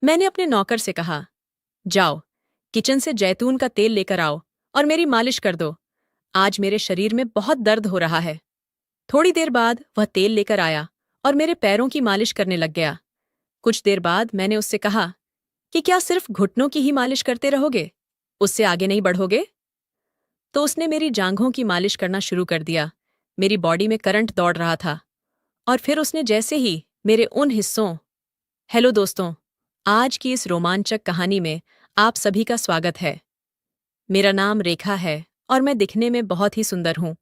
मैंने अपने नौकर से कहा, जाओ, किचन से जैतून का तेल लेकर आओ और मेरी मालिश कर दो। आज मेरे शरीर में बहुत दर्द हो रहा है। थोड़ी देर बाद वह तेल लेकर आया और मेरे पैरों की मालिश करने लग गया। कुछ देर बाद मैंने उससे कहा कि क्या सिर्फ घुटनों की ही मालिश करते रहोगे? उससे आगे नहीं बढ़ोगे? तो उसने मेरी जांघों की मालिश करना शुरू कर दिया। मेरी बॉडी में करंट दौड़ रहा था। और फिर उसने जैसे ही मेरे उन हिस्सों हेलो दोस्तों, आज की इस रोमांचक कहानी में आप सभी का स्वागत है। मेरा नाम रेखा है और मैं दिखने में बहुत ही सुंदर हूँ।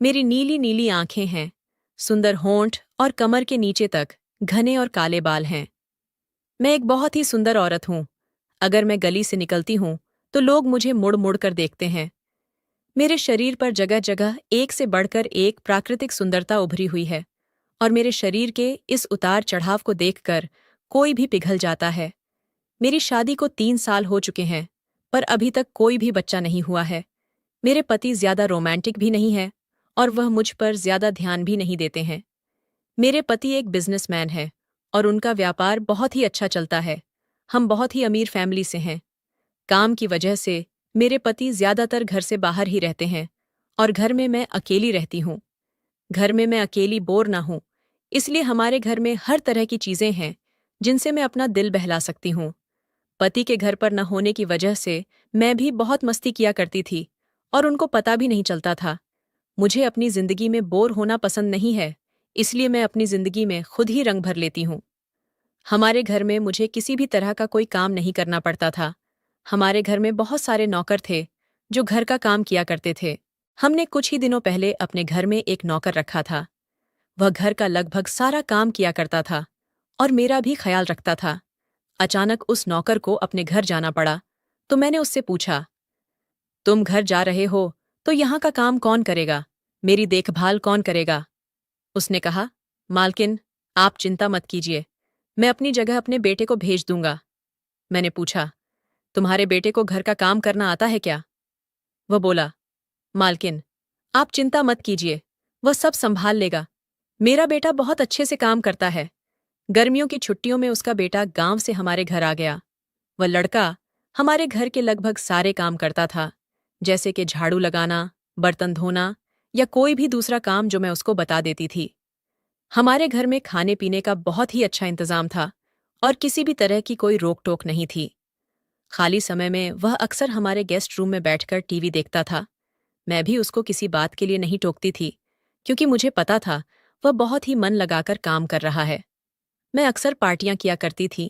मेरी नीली नीली आंखें हैं, सुंदर होंठ और कमर के नीचे तक घने और काले बाल हैं। मैं एक बहुत ही सुंदर औरत हूँ। अगर मैं गली से निकलती हूँ तो लोग मुझे मुड़ मुड़ कर देखते हैं। मेरे शरीर पर जगह जगह एक से बढ़कर एक प्राकृतिक सुंदरता उभरी हुई है और मेरे शरीर के इस उतार चढ़ाव को देखकर कोई भी पिघल जाता है। मेरी शादी को 3 साल हो चुके हैं, पर अभी तक कोई भी बच्चा नहीं हुआ है। मेरे पति ज्यादा रोमांटिक भी नहीं है और वह मुझ पर ज्यादा ध्यान भी नहीं देते हैं। मेरे पति एक बिजनेसमैन है और उनका व्यापार बहुत ही अच्छा चलता है। हम बहुत ही अमीर फैमिली से हैं। काम की वजह से मेरे पति ज्यादातर घर से बाहर ही रहते हैं और घर में मैं अकेली रहती हूँ। घर में मैं अकेली बोर ना हूँ, इसलिए हमारे घर में हर तरह की चीजें हैं जिनसे मैं अपना दिल बहला सकती हूँ। पति के घर पर न होने की वजह से मैं भी बहुत मस्ती किया करती थी और उनको पता भी नहीं चलता था। मुझे अपनी जिंदगी में बोर होना पसंद नहीं है, इसलिए मैं अपनी जिंदगी में खुद ही रंग भर लेती हूँ। हमारे घर में मुझे किसी भी तरह का कोई काम नहीं करना पड़ता था। हमारे घर में बहुत सारे नौकर थे जो घर का काम किया करते थे। हमने कुछ ही दिनों पहले अपने घर में एक नौकर रखा था। वह घर का लगभग सारा काम किया करता था और मेरा भी ख्याल रखता था। अचानक उस नौकर को अपने घर जाना पड़ा, तो मैंने उससे पूछा, तुम घर जा रहे हो तो यहाँ का काम कौन करेगा? मेरी देखभाल कौन करेगा? उसने कहा, मालकिन, आप चिंता मत कीजिए, मैं अपनी जगह अपने बेटे को भेज दूंगा। मैंने पूछा, तुम्हारे बेटे को घर का काम करना आता है क्या? वह बोला, मालकिन, आप चिंता मत कीजिए, वह सब संभाल लेगा। मेरा बेटा बहुत अच्छे से काम करता है। गर्मियों की छुट्टियों में उसका बेटा गांव से हमारे घर आ गया। वह लड़का हमारे घर के लगभग सारे काम करता था, जैसे कि झाड़ू लगाना, बर्तन धोना या कोई भी दूसरा काम जो मैं उसको बता देती थी। हमारे घर में खाने पीने का बहुत ही अच्छा इंतजाम था और किसी भी तरह की कोई रोक टोक नहीं थी। खाली समय में वह अक्सर हमारे गेस्ट रूम में बैठकर टीवी देखता था। मैं भी उसको किसी बात के लिए नहीं टोकती थी, क्योंकि मुझे पता था वह बहुत ही मन लगाकर काम कर रहा है। मैं अक्सर पार्टियां किया करती थी।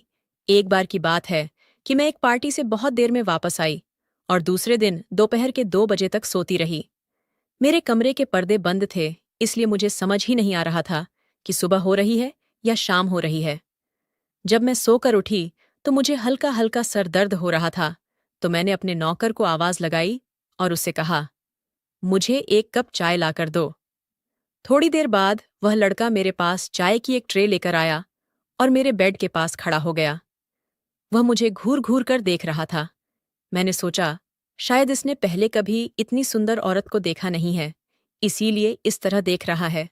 एक बार की बात है कि मैं एक पार्टी से बहुत देर में वापस आई और दूसरे दिन दोपहर के 2 बजे तक सोती रही। मेरे कमरे के पर्दे बंद थे, इसलिए मुझे समझ ही नहीं आ रहा था कि सुबह हो रही है या शाम हो रही है। जब मैं सोकर उठी तो मुझे हल्का हल्का सर दर्द हो रहा था, तो मैंने अपने नौकर को आवाज लगाई और उससे कहा, मुझे एक कप चाय लाकर दो। थोड़ी देर बाद वह लड़का मेरे पास चाय की एक ट्रे लेकर आया और मेरे बेड के पास खड़ा हो गया। वह मुझे घूर घूर कर देख रहा था। मैंने सोचा, शायद इसने पहले कभी इतनी सुंदर औरत को देखा नहीं है, इसीलिए इस तरह देख रहा है।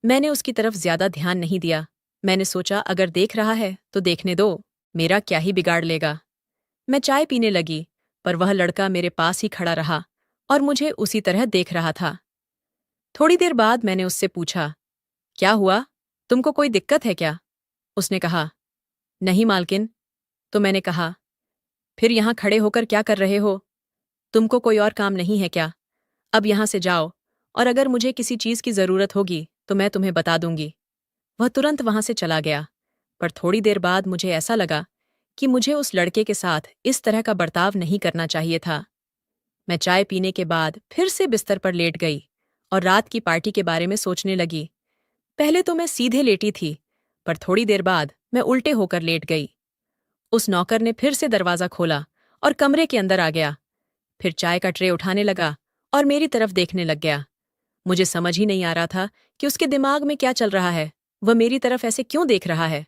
मैंने उसकी तरफ ज्यादा ध्यान नहीं दिया। मैंने सोचा, अगर देख रहा है तो देखने दो, मेरा क्या ही बिगाड़ लेगा। मैं चाय पीने लगी, पर वह लड़का मेरे पास ही खड़ा रहा और मुझे उसी तरह देख रहा था। थोड़ी देर बाद मैंने उससे पूछा, क्या हुआ? तुमको कोई दिक्कत है क्या? उसने कहा, नहीं मालकिन। तो मैंने कहा, फिर यहाँ खड़े होकर क्या कर रहे हो? तुमको कोई और काम नहीं है क्या? अब यहाँ से जाओ, और अगर मुझे किसी चीज की जरूरत होगी तो मैं तुम्हें बता दूंगी। वह तुरंत वहां से चला गया, पर थोड़ी देर बाद मुझे ऐसा लगा कि मुझे उस लड़के के साथ इस तरह का बर्ताव नहीं करना चाहिए था। मैं चाय पीने के बाद फिर से बिस्तर पर लेट गई और रात की पार्टी के बारे में सोचने लगी। पहले तो मैं सीधे लेटी थी, पर थोड़ी देर बाद मैं उल्टे होकर लेट गई। उस नौकर ने फिर से दरवाजा खोला और कमरे के अंदर आ गया। फिर चाय का ट्रे उठाने लगा और मेरी तरफ देखने लग गया। मुझे समझ ही नहीं आ रहा था कि उसके दिमाग में क्या चल रहा है। वह मेरी तरफ ऐसे क्यों देख रहा है?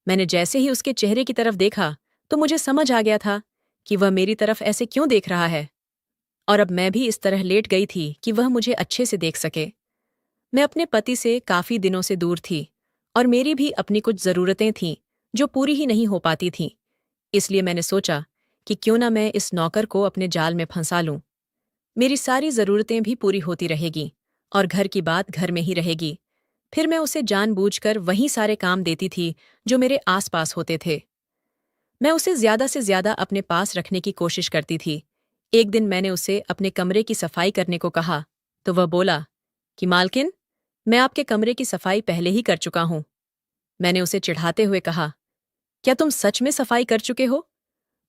मैंने जैसे ही उसके चेहरे की तरफ देखा तो मुझे समझ आ गया था कि वह मेरी तरफ ऐसे क्यों देख रहा है, और अब मैं भी इस तरह लेट गई थी कि वह मुझे अच्छे से देख सके। मैं अपने पति से काफी दिनों से दूर थी और मेरी भी अपनी कुछ जरूरतें थीं जो पूरी ही नहीं हो पाती थीं। इसलिए मैंने सोचा कि क्यों ना मैं इस नौकर को अपने जाल में फंसा लूं। मेरी सारी ज़रूरतें भी पूरी होती रहेगी और घर की बात घर में ही रहेगी। फिर मैं उसे जानबूझकर वहीं सारे काम देती थी जो मेरे आसपास होते थे। मैं उसे ज़्यादा से ज़्यादा अपने पास रखने की कोशिश करती थी। एक दिन मैंने उसे अपने कमरे की सफाई करने को कहा, तो वह बोला कि मालकिन, मैं आपके कमरे की सफाई पहले ही कर चुका हूं। मैंने उसे चिढ़ाते हुए कहा, क्या तुम सच में सफाई कर चुके हो?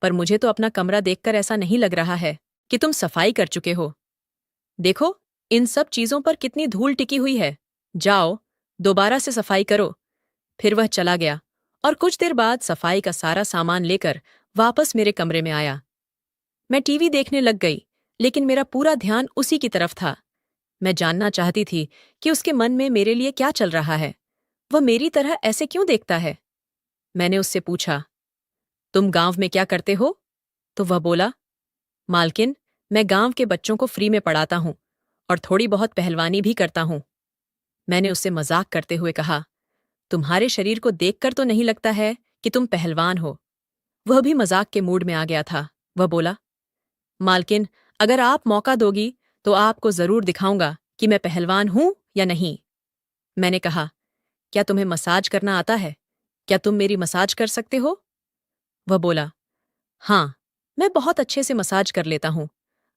पर मुझे तो अपना कमरा देखकर ऐसा नहीं लग रहा है कि तुम सफाई कर चुके हो। देखो, इन सब चीजों पर कितनी धूल टिकी हुई है। जाओ, दोबारा से सफाई करो। फिर वह चला गया और कुछ देर बाद सफाई का सारा सामान लेकर वापस मेरे कमरे में आया। मैं टीवी देखने लग गई, लेकिन मेरा पूरा ध्यान उसी की तरफ था। मैं जानना चाहती थी कि उसके मन में मेरे लिए क्या चल रहा है। वह मेरी तरह ऐसे क्यों देखता है? मैंने उससे पूछा, तुम गांव में क्या करते हो? तो वह बोला, मालकिन, मैं गांव के बच्चों को फ्री में पढ़ाता हूं और थोड़ी बहुत पहलवानी भी करता हूं। मैंने उससे मजाक करते हुए कहा, तुम्हारे शरीर को देखकर तो नहीं लगता है कि तुम पहलवान हो। वह भी मजाक के मूड में आ गया था। वह बोला, मालकिन, अगर आप मौका दोगी तो आपको जरूर दिखाऊंगा कि मैं पहलवान हूं या नहीं। मैंने कहा, क्या तुम्हें मसाज करना आता है? क्या तुम मेरी मसाज कर सकते हो? वह बोला, हाँ, मैं बहुत अच्छे से मसाज कर लेता हूं।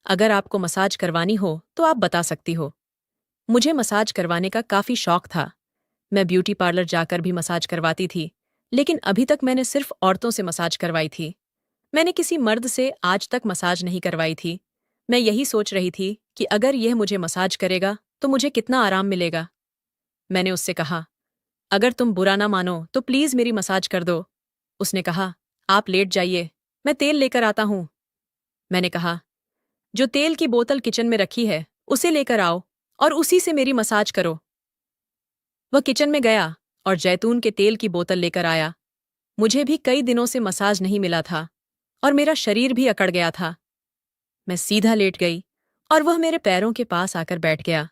अगर आपको मसाज करवानी हो तो आप बता सकती हो। मुझे मसाज करवाने का काफी शौक था। मैं ब्यूटी पार्लर जाकर भी मसाज करवाती थी, लेकिन अभी तक मैंने सिर्फ औरतों से मसाज करवाई थी। मैंने किसी मर्द से आज तक मसाज नहीं करवाई थी। मैं यही सोच रही थी कि अगर यह मुझे मसाज करेगा तो मुझे कितना आराम मिलेगा। मैंने उससे कहा, अगर तुम बुरा ना मानो तो प्लीज मेरी मसाज कर दो। उसने कहा, आप लेट जाइए, मैं तेल लेकर आता हूं। मैंने कहा, जो तेल की बोतल किचन में रखी है उसे लेकर आओ और उसी से मेरी मसाज करो। वह किचन में गया और जैतून के तेल की बोतल लेकर आया। मुझे भी कई दिनों से मसाज नहीं मिला था और मेरा शरीर भी अकड़ गया था। मैं सीधा लेट गई और वह मेरे पैरों के पास आकर बैठ गया।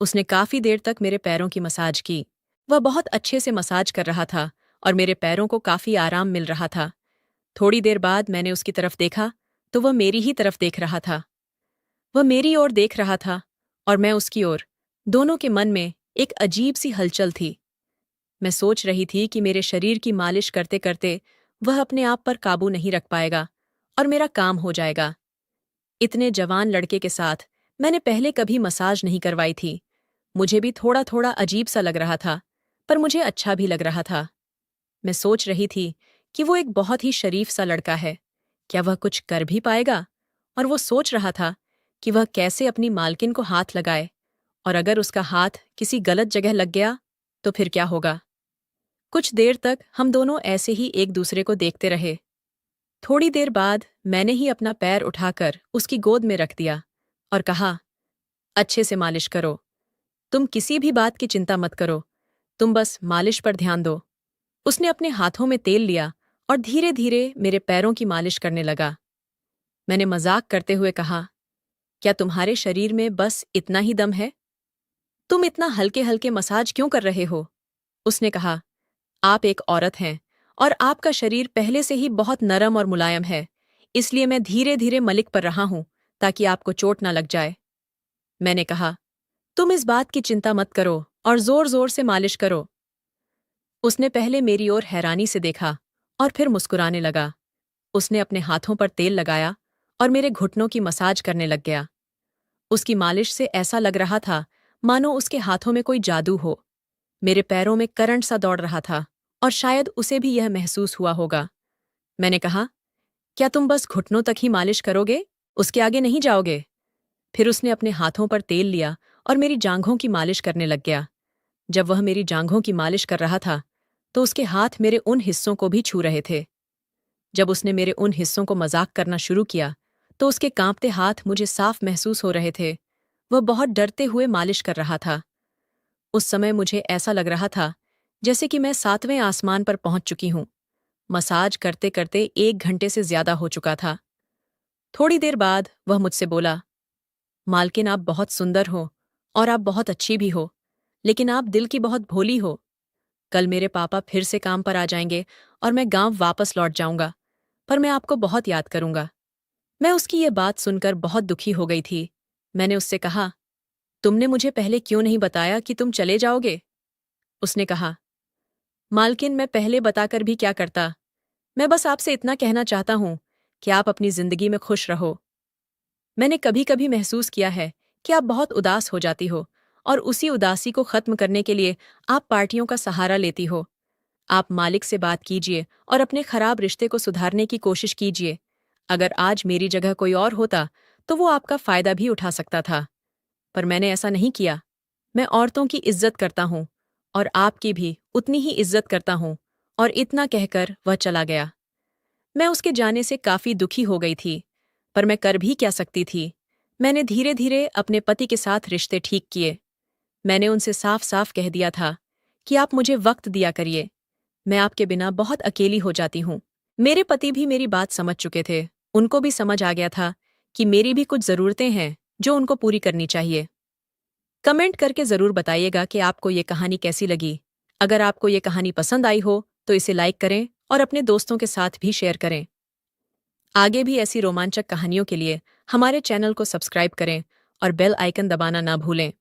उसने काफी देर तक मेरे पैरों की मसाज की। वह बहुत अच्छे से मसाज कर रहा था और मेरे पैरों को काफी आराम मिल रहा था। थोड़ी देर बाद मैंने उसकी तरफ देखा तो वह मेरी ही तरफ देख रहा था। वह मेरी ओर देख रहा था और मैं उसकी ओर। दोनों के मन में एक अजीब सी हलचल थी। मैं सोच रही थी कि मेरे शरीर की मालिश करते करते वह अपने आप पर काबू नहीं रख पाएगा और मेरा काम हो जाएगा। इतने जवान लड़के के साथ मैंने पहले कभी मसाज नहीं करवाई थी। मुझे भी थोड़ा थोड़ा अजीब सा लग रहा था, पर मुझे अच्छा भी लग रहा था। मैं सोच रही थी कि वो एक बहुत ही शरीफ सा लड़का है। क्या वह कुछ कर भी पाएगा? और वो सोच रहा था कि वह कैसे अपनी मालकिन को हाथ लगाए, और अगर उसका हाथ किसी गलत जगह लग गया तो फिर क्या होगा। कुछ देर तक हम दोनों ऐसे ही एक दूसरे को देखते रहे। थोड़ी देर बाद मैंने ही अपना पैर उठाकर उसकी गोद में रख दिया और कहा, अच्छे से मालिश करो। तुम किसी भी बात की चिंता मत करो, तुम बस मालिश पर ध्यान दो। उसने अपने हाथों में तेल लिया और धीरे धीरे मेरे पैरों की मालिश करने लगा। मैंने मजाक करते हुए कहा, क्या तुम्हारे शरीर में बस इतना ही दम है? तुम इतना हल्के हल्के मसाज क्यों कर रहे हो? उसने कहा, आप एक औरत हैं और आपका शरीर पहले से ही बहुत नरम और मुलायम है, इसलिए मैं धीरे धीरे मलिक पर रहा हूं ताकि आपको चोट ना लग जाए। मैंने कहा, तुम इस बात की चिंता मत करो और जोर जोर से मालिश करो। उसने पहले मेरी ओर हैरानी से देखा और फिर मुस्कुराने लगा। उसने अपने हाथों पर तेल लगाया और मेरे घुटनों की मसाज करने लग गया। उसकी मालिश से ऐसा लग रहा था मानो उसके हाथों में कोई जादू हो। मेरे पैरों में करंट सा दौड़ रहा था और शायद उसे भी यह महसूस हुआ होगा। मैंने कहा, क्या तुम बस घुटनों तक ही मालिश करोगे? उसके आगे नहीं जाओगे? फिर उसने अपने हाथों पर तेल लिया और मेरी जांघों की मालिश करने लग गया। जब वह मेरी जांघों की मालिश कर रहा था तो उसके हाथ मेरे उन हिस्सों को भी छू रहे थे। जब उसने मेरे उन हिस्सों को मजाक करना शुरू किया तो उसके कांपते हाथ मुझे साफ महसूस हो रहे थे। वह बहुत डरते हुए मालिश कर रहा था। उस समय मुझे ऐसा लग रहा था जैसे कि मैं 7वें आसमान पर पहुंच चुकी हूं। मसाज करते करते 1 घंटे से ज्यादा हो चुका था। थोड़ी देर बाद वह मुझसे बोला, मालकिन, आप बहुत सुंदर हो और आप बहुत अच्छी भी हो, लेकिन आप दिल की बहुत भोली हो। कल मेरे पापा फिर से काम पर आ जाएंगे और मैं गांव वापस लौट जाऊंगा, पर मैं आपको बहुत याद करूंगा। मैं उसकी ये बात सुनकर बहुत दुखी हो गई थी। मैंने उससे कहा, तुमने मुझे पहले क्यों नहीं बताया कि तुम चले जाओगे? उसने कहा, मालकिन मैं पहले बताकर भी क्या करता। मैं बस आपसे इतना कहना चाहता हूं कि आप अपनी जिंदगी में खुश रहो। मैंने कभी कभी महसूस किया है कि आप बहुत उदास हो जाती हो और उसी उदासी को खत्म करने के लिए आप पार्टियों का सहारा लेती हो। आप मालिक से बात कीजिए और अपने खराब रिश्ते को सुधारने की कोशिश कीजिए। अगर आज मेरी जगह कोई और होता तो वो आपका फायदा भी उठा सकता था, पर मैंने ऐसा नहीं किया। मैं औरतों की इज्जत करता हूँ और आपकी भी उतनी ही इज्जत करता हूँ। और इतना कहकर वह चला गया। मैं उसके जाने से काफी दुखी हो गई थी, पर मैं कर भी क्या सकती थी। मैंने धीरे धीरे अपने पति के साथ रिश्ते ठीक किए। मैंने उनसे साफ साफ कह दिया था कि आप मुझे वक्त दिया करिए, मैं आपके बिना बहुत अकेली हो जाती हूँ। मेरे पति भी मेरी बात समझ चुके थे। उनको भी समझ आ गया था कि मेरी भी कुछ जरूरतें हैं जो उनको पूरी करनी चाहिए। कमेंट करके जरूर बताइएगा कि आपको ये कहानी कैसी लगी। अगर आपको ये कहानी पसंद आई हो तो इसे लाइक करें और अपने दोस्तों के साथ भी शेयर करें। आगे भी ऐसी रोमांचक कहानियों के लिए हमारे चैनल को सब्सक्राइब करें और बेल आइकन दबाना ना भूलें।